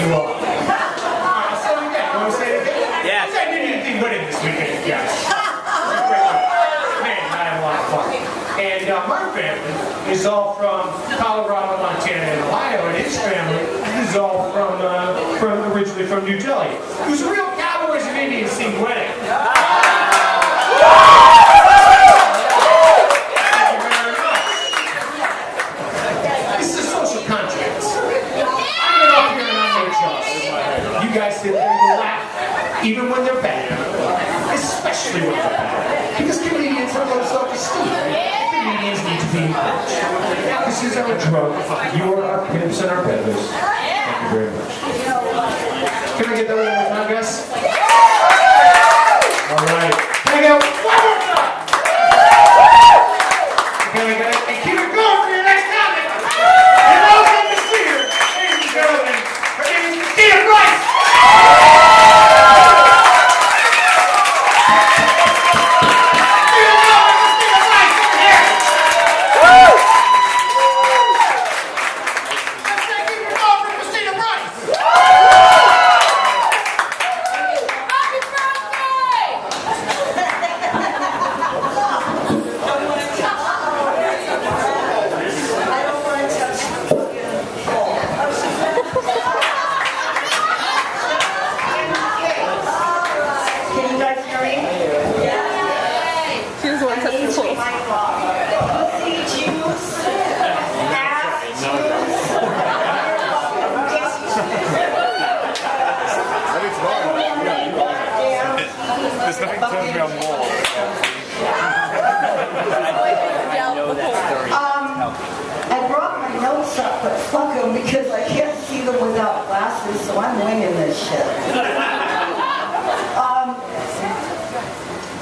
you all. I'll say it again. You want to say it again? Yes. I didn't anything winning this weekend, guys. Man, I had a lot of fun. And my family is all from Colorado, Montana, and Ohio, and his family is all from originally from New Delhi. It was a real Cowboys and Indians team winning. You guys sit there and laugh, even when they're bad, especially when they're bad. Because comedians have low self-esteem. Comedians need to be encouraged. This is our drug. You are our pimps and our peddlers. Thank you very much. Can I get that one more time, guys? All right. Can I get one more time? Okay, we got it. And keep it going for your next comic. And welcome to see her, ladies and gentlemen. Her name is Christina, Brice. There's nothing turns me on more. I brought my notes up, but fuck them because I can't see them without glasses, so I'm winging this shit.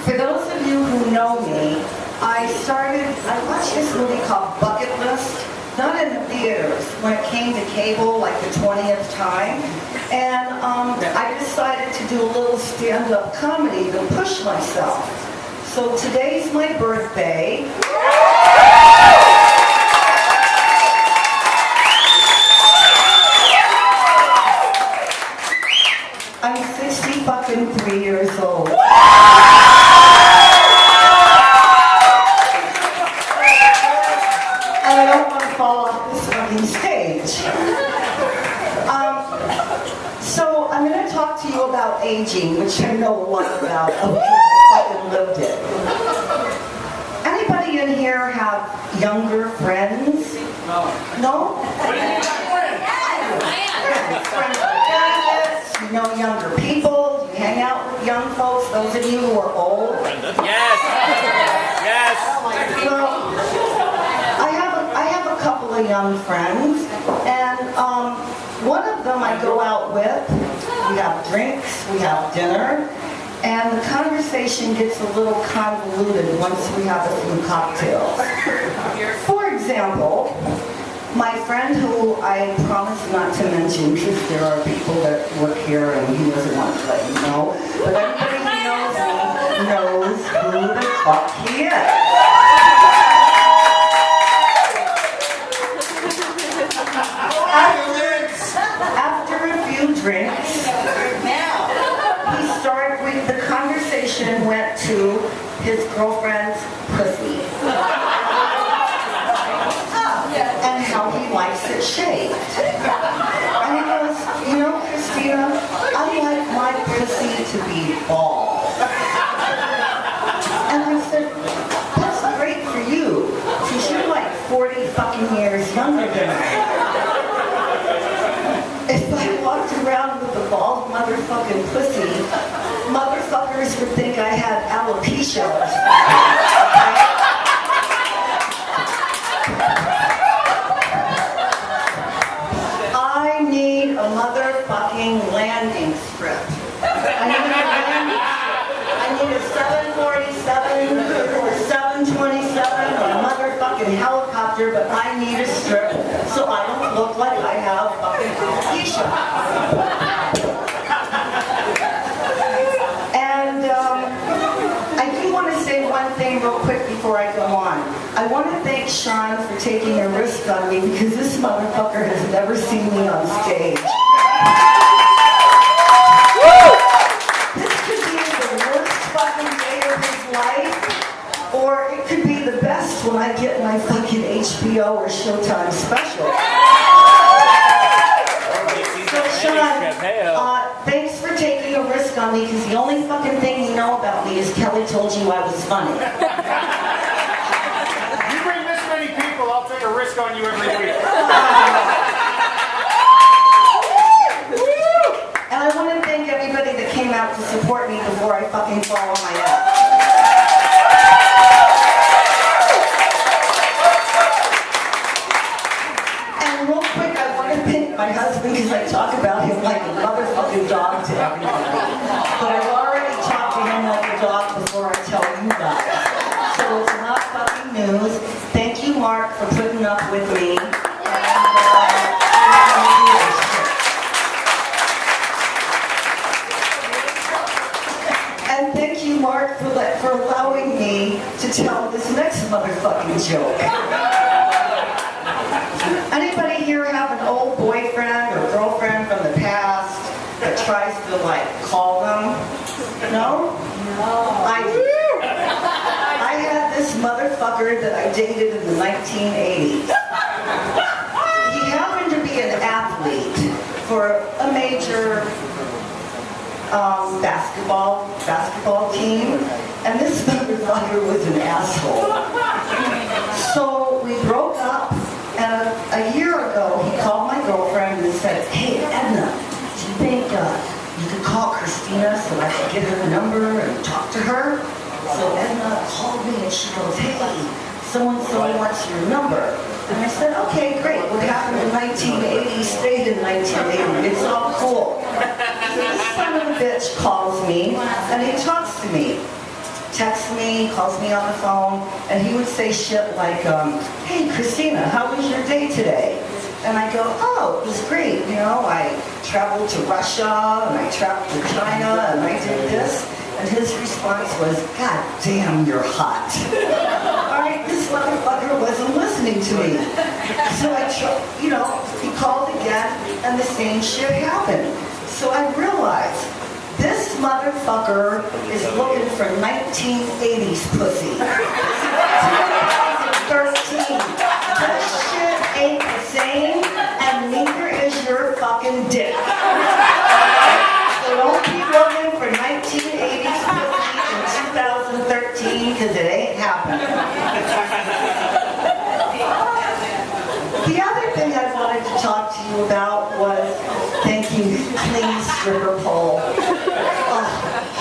For those of you who know me, I watched this movie called Bucket List, not in the theaters, when it came to cable like the 20th time. And I decided to do a little stand-up comedy to push myself. So today's my birthday. I'm 63 years old. And I don't want to fall off this fucking stage. So I'm going to talk to you about aging, which I know a lot about. I fucking lived it. Anybody in here have younger friends? No? Friends like that, you know younger people, you hang out with young folks, those of you who are old. Yes. Yes. Well, I have a couple of young friends, and one of them I go out with. We have drinks, we have dinner, and the conversation gets a little convoluted once we have a few cocktails. For example, my friend who I promise not to mention because there are people that work here and he doesn't want to let you know, but everybody who knows me knows who the fuck he is. After a few drinks, the conversation went to his girlfriend's pussy. And how he likes it shaved. And he goes, you know, Christina, I like my pussy to be bald. And I said, that's great for you, because you're like 40 fucking years younger than I. If I walked around with a bald motherfucking pussy, motherfuckers would think I had alopecia. I need a motherfucking landing strip. I need a 747 or a 727 or a motherfucking helicopter, but I need a strip so I don't look like I have fucking alopecia. And I do want to say one thing real quick before I go on. I want to thank Sean for taking a risk on me because this motherfucker has never seen me on stage. told you I was funny. You bring this many people, I'll take a risk on you every week. And I want to thank everybody that came out to support me before I fucking fall on my ass. And real quick, I want to thank my husband because I talk about him like a motherfucking dog to everybody. But I've already talked to him like a dog before I tell you guys. So it's not fucking news. Thank you, Mark, for putting up with me. And thank you, Mark, for allowing me to tell this next motherfucking joke. Anybody here have an old boyfriend or girlfriend from the past that tries to, like, call them? No? I do. I had this motherfucker that I dated in the 1980s. He happened to be an athlete for a major basketball team, and this motherfucker was an asshole. So we broke up, and a year ago he called my girlfriend and said, "Hey Edna, do you think you could call Christina so I could get her number and talk to her?" So Edna called me and she goes, "Hey, so-and-so wants your number." And I said, "Okay, great. What happened in 1980 stayed in 1980. It's all cool." So this son of a bitch calls me and he talks to me. Texts me, calls me on the phone, and he would say shit like, "Hey Christina, how was your day today?" And I go, "Oh, it was great. You know, I traveled to Russia and I traveled to China and I did this." And his response was, "God damn, you're hot." Alright, this motherfucker wasn't listening to me. So he called again and the same shit happened. So I realized, this motherfucker is looking for 1980s pussy. 2013. This shit ain't the same, and neither is your fucking dick. So don't keep looking for 1980s pussy in 2013, because it ain't happening. The other thing I wanted to talk to you about was, thank you, clean stripper pole.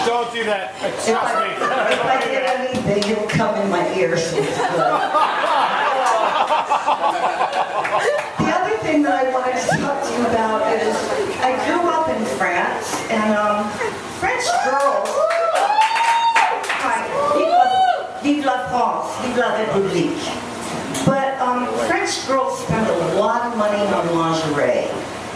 Don't do that. Trust me. If I get anything, it'll come in my ear, so it's good. The other thing that I wanted to talk to you about is, I grew up in France, and French girls, vive la France, vive la République. But French girls spend a lot of money on lingerie.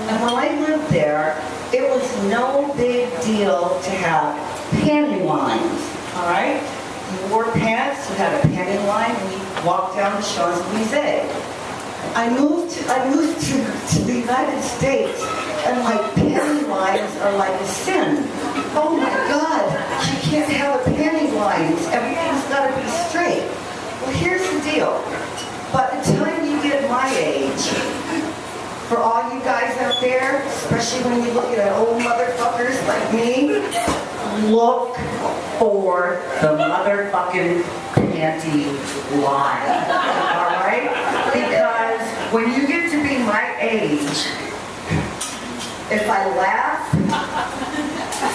And when I lived there, it was no big deal to have panty lines, all right? You wore pants, you had a panty line, and you walked down the Champs-Élysées. I moved to the United States, and my panty lines are like a sin. Oh my God, you can't have a panty lines. Everything's got to be straight. Well, here's the deal. By the time you get my age, for all you guys out there, especially when you look at old motherfuckers like me, look for the motherfucking panty line, alright? Because when you get to be my age, if I laugh,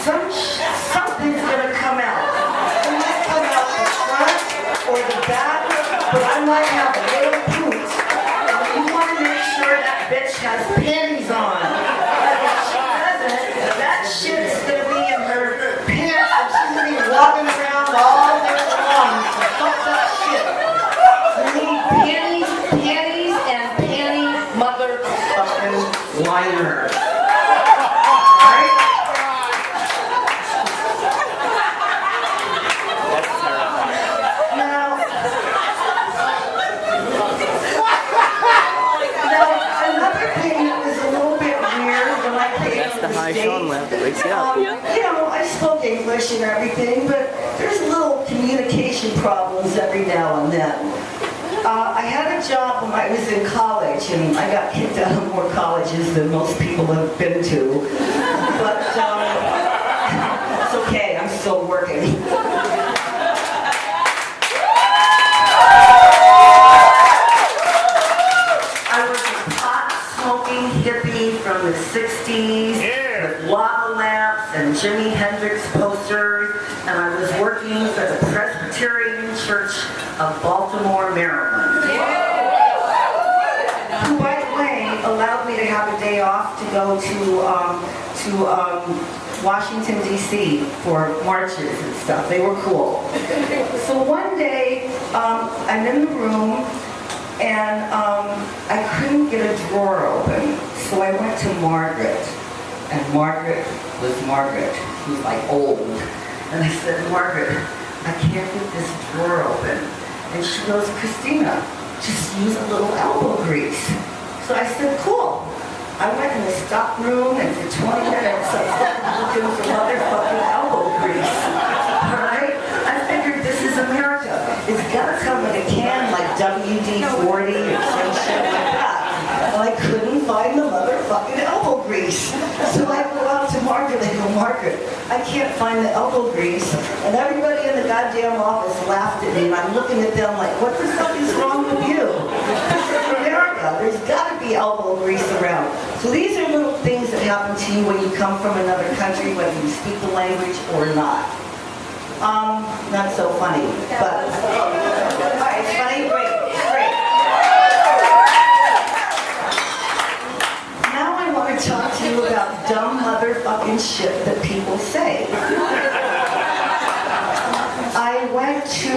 something's gonna come out. It might come out the front or the back, but I might have a little poot. You want to make sure that bitch has panties on. If she doesn't, that shit is going to be in her pants and she's going to be walking around all day long. So fuck that shit. You need panties, and panty motherfucking liners. Alright? I spoke English and everything, but there's little communication problems every now and then. I had a job when I was in college, and I got kicked out of more colleges than most people have been to. But it's okay, I'm still working. lava lamps and Jimi Hendrix posters, and I was working for the Presbyterian Church of Baltimore, Maryland. Who, by the way, allowed me to have a day off to go to Washington, D.C. for marches and stuff. They were cool. So one day, I'm in the room, and I couldn't get a drawer open. So I went to Margaret, and Margaret was Margaret. She was like old. And I said, Margaret, I can't get this drawer open. And she goes, Christina, just use a little elbow grease. So I said, cool. I went in the stock room, and for 20 minutes I was looking for motherfucking elbow grease. Alright? I figured this is America. It's gotta come in a can like WD-40 or some shit like that. And I couldn't find the motherfucking elbow grease. So I go out to Margaret and go, Margaret, I can't find the elbow grease. And everybody in the goddamn office laughed at me, and I'm looking at them like, what the fuck is wrong with you? This is America. There's gotta be elbow grease around. So these are little things that happen to you when you come from another country, whether you speak the language or not. Not so funny, but alright, it's funny, great. Now I want to talk to you about dumb motherfucking shit that people say. I went to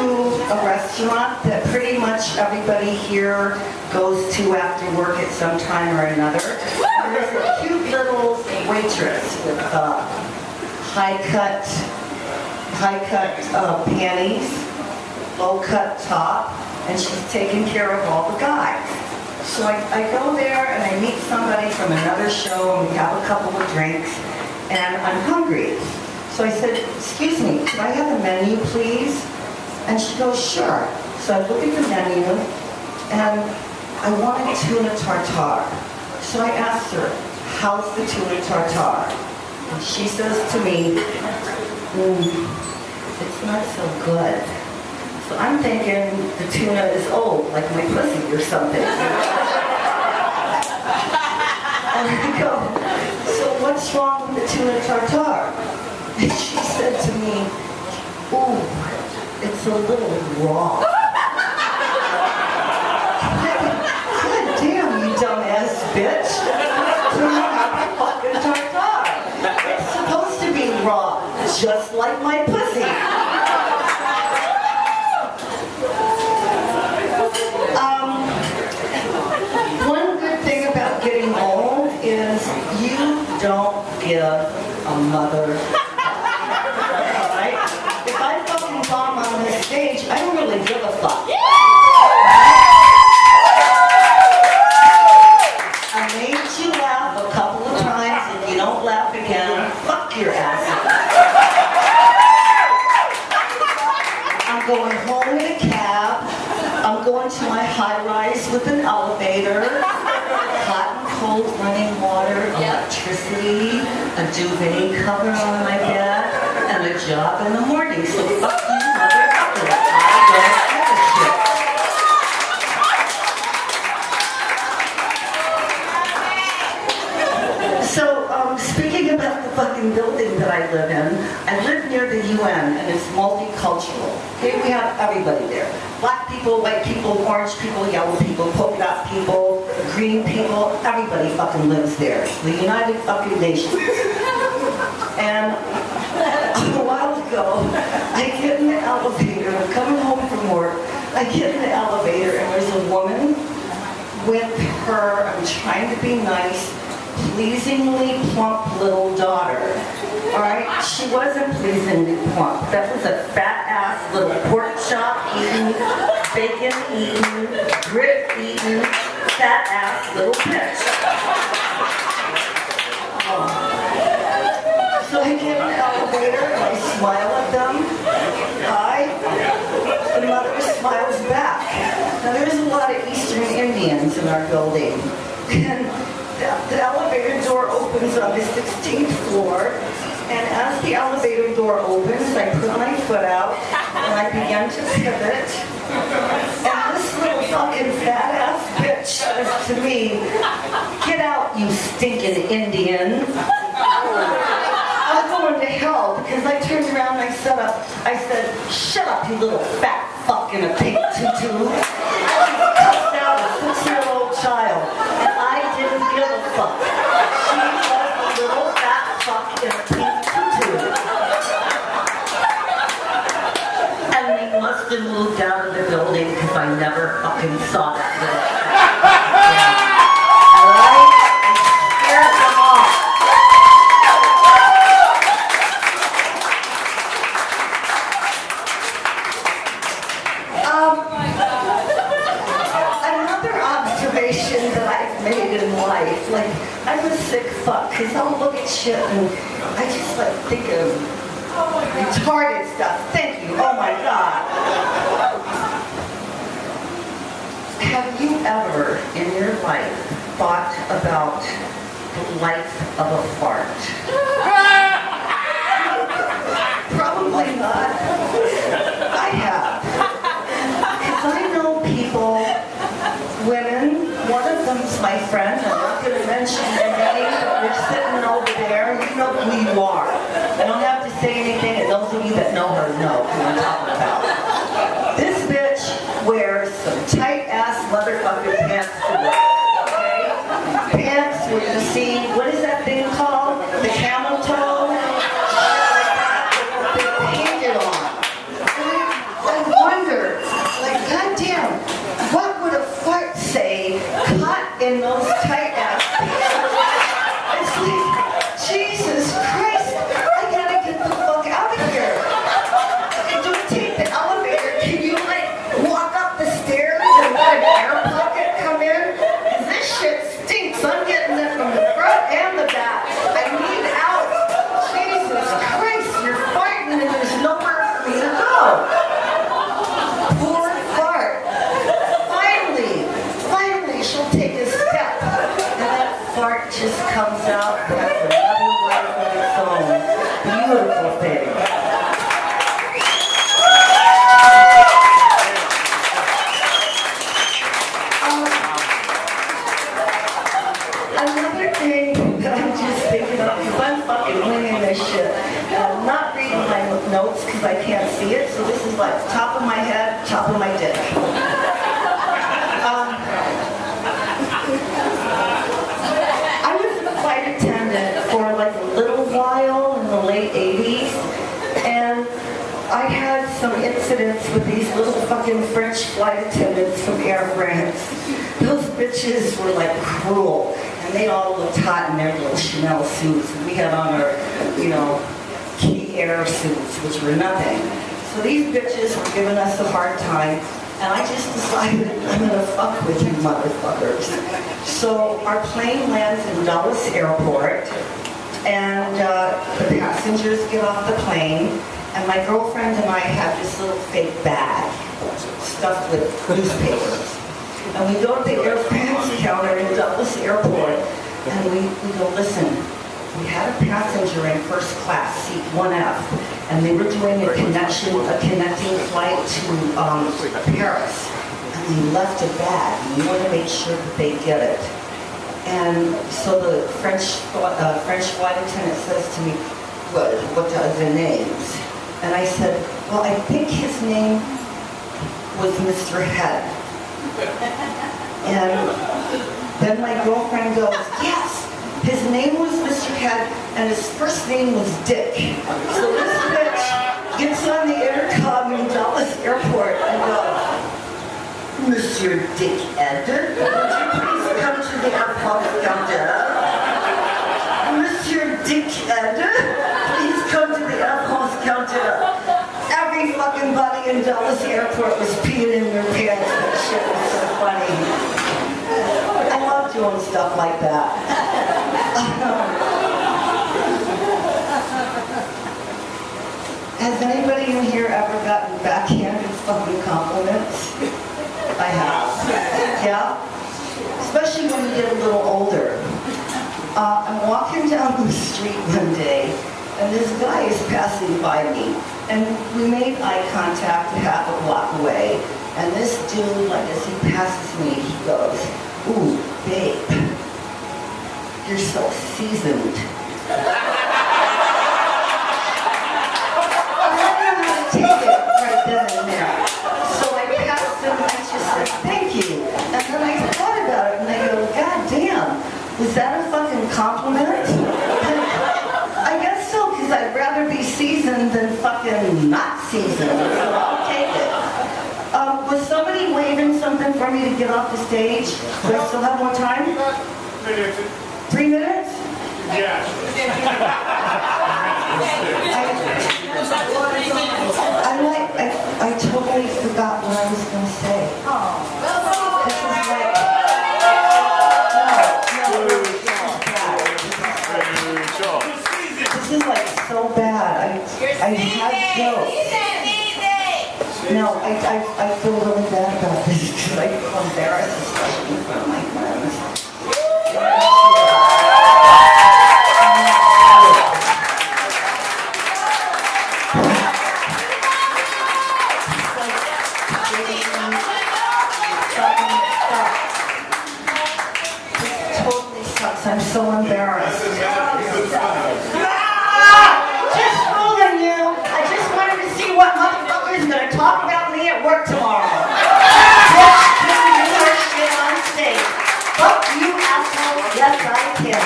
a restaurant that pretty much everybody here goes to after work at some time or another. There's a cute little waitress with high-cut panties, low-cut top, and she's taking care of all the guys. So I go there and I meet somebody from another show, and we have a couple of drinks, and I'm hungry. So I said, excuse me, could I have a menu, please? And she goes, sure. So I look at the menu, and I wanted tuna tartare. So I asked her, how's the tuna tartare? And she says to me, it's not so good. So I'm thinking the tuna is old, like my pussy or something. And I go, so what's wrong with the tuna tartare? And she said to me, ooh, it's a little raw. God damn, you dumbass bitch. Tuna fucking tartare. It's supposed to be raw, just like my pussy. One good thing about getting old is you don't give a mother. Right? If I fucking bomb on this stage, I don't really give a fuck. I made you laugh a couple of times. If you don't laugh again, fuck your ass. I'm going home in a cab. I'm going to my high-rise with an elevator, hot and cold running water, electricity, a duvet cover on my bed, and a job in the morning. So fuck you, motherfucker. I don't give a shit. So, speaking about the fucking building that I live in, I live near the UN, and it's multicultural. Okay, we have everybody there. Black people, white people, orange people, yellow people, polka dot people, green people, everybody fucking lives there. The United fucking Nations. And a while ago, I get in the elevator, I'm coming home from work, I get in the elevator and there's a woman with her, I'm trying to be nice, pleasingly plump little daughter. Alright? She wasn't pleasingly plump. That was a fat ass little pork chop eating, bacon eating, grit eating, fat ass little bitch. So I get in the elevator and I smile at them. Hi. The mother smiles back. Now there's a lot of Eastern Indians in our building. And the elevator door opens on the 16th floor, and as the elevator door opens, I put my foot out, and I began to pivot, and this little fucking fat-ass bitch says to me, get out, you stinking Indian. because I turned around and I said, shut up, you little fat fuck in a pink tutu. I cussed out a 6-year-old child, and I didn't give a fuck. She was a little fat fuck in a pink tutu. And they must have moved out of the building because I never fucking saw that little fat. Alright? I scared them off. Another observation that I've made in life, like, I'm a sick fuck, because I'll look at shit and I just like think of retarded stuff. Thank you. Oh my God. Have you ever in your life thought about the life of a fart? Probably not. I have. Because I know people, women, one of them's my friend, I'm not going to mention their name, but they're sitting over there, you know who you are. I don't have to say anything, and those of you that know her know who I'm talking about. This bitch wears some tight-ass motherfucking pants to work, okay? Pants where you see, what is that thing called? The camel toe? They're painted on. I wonder, like, goddamn, what would a fart say caught in those tight-ass pants? It's like, Jesus Christ, I gotta get the fuck out of here. Don't take the elevator. Can you, like, walk up the stairs and let an air pocket come in? Because this shit stinks. I'm getting it from the front and the back. I need out. Jesus Christ, you're farting and there's nowhere for me to go. Poor fart. Finally, she'll take a step. And that fart just comes out and has another life of its own. Beautiful thing. Another thing that I'm just thinking of, because I'm fucking winging this shit, and I'm not reading my notes because I can't see it, so this is like top of my head, top of my dick. I was a flight attendant for like a little while in the late 80s, and I had some incidents with these little fucking French flight attendants from Air France. Those bitches were like cruel, and they all looked hot in their little Chanel suits, and we had on our, you know, key air suits, which were nothing. So these bitches were giving us a hard time, and I just decided I'm gonna fuck with you motherfuckers. So our plane lands in Dulles Airport, and the passengers get off the plane, and my girlfriend and I have this little fake bag stuffed with newspapers. And we go to the Air France counter in Dulles Airport, and we go, listen, we had a passenger in first class, seat 1F, and they were doing a connecting flight to Paris. And they left a bag, and we want to make sure that they get it. And so the French flight attendant says to me, what are the names? And I said, well, I think his name was Mr. Head. And then my girlfriend goes, yes, his name was Mr. Head, and his first name was Dick. So this bitch gets on the intercom in Dulles Airport and goes, Monsieur Dick Ed, would you please come to the airport counter? Monsieur Dick Ed, please come to the airport counter. Every fucking body in Dulles Airport was peeing in their pants. That shit was so funny. I love doing stuff like that. Has anybody in here ever gotten backhanded fucking compliments? I have. Yeah? Especially when you get a little older. I'm walking down the street one day, and this guy is passing by me. And we made eye contact a half a block away. And this dude, like as he passes me, he goes, ooh, babe, you're so seasoned. fucking not season, so I'll take it. Was somebody waving something for me to get off the stage? Do I still have more time? 3 minutes? Yeah. I totally forgot what I was going to say. This is like so bad. I had jokes. No, I feel really bad about this because I feel embarrassed, especially in front of my friends. I'm so embarrassed. Just fooling you. I just wanted to see what motherfucker's gonna talk about me at work tomorrow. Bitch, you your shit on stage. Fuck you, asshole. Yes, I can.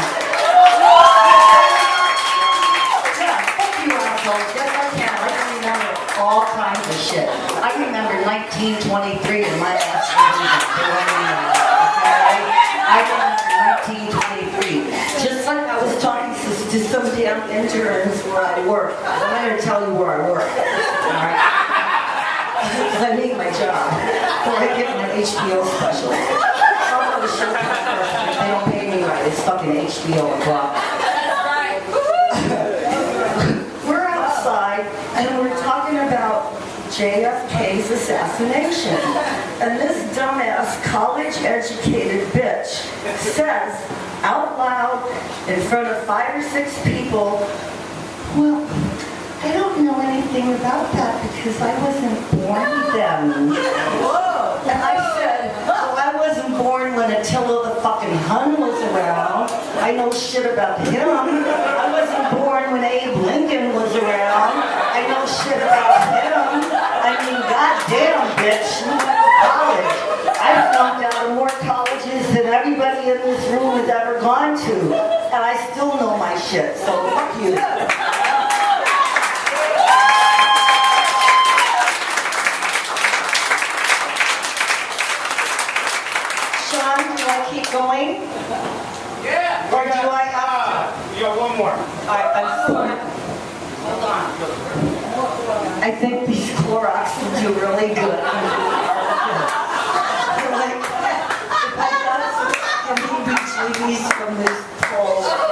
Yeah, fuck you, asshole. Yes, I can. I can remember all kinds of shit. I remember 1923 and my ass was I remember 1923. Just like I was talking to some damn interns where I work. I'm not going to tell you where I work. Alright? Because I need my job. Before I get my HBO special. Some of the show they don't pay me right. It's fucking HBO o'clock. We're outside and we're talking about JFK's assassination. And this dumbass, college-educated bitch says out loud in front of 5 or 6 people, well, I don't know anything about that because I wasn't born then. Whoa. And I said, well, I wasn't born when Attila the fucking Hun was around. I know shit about him. I wasn't born when Abe Lincoln was around. I know shit about him. I mean, goddamn, bitch, you went to college. I flunked out of more colleges than everybody in this room has ever gone to. And I still know my shit, so fuck you. Sean, do I keep going? Yeah. Or do I have to? You got one more. Hold on. I think these Clorox will do really good. Like, if I got some heebie-jeebies from this pole.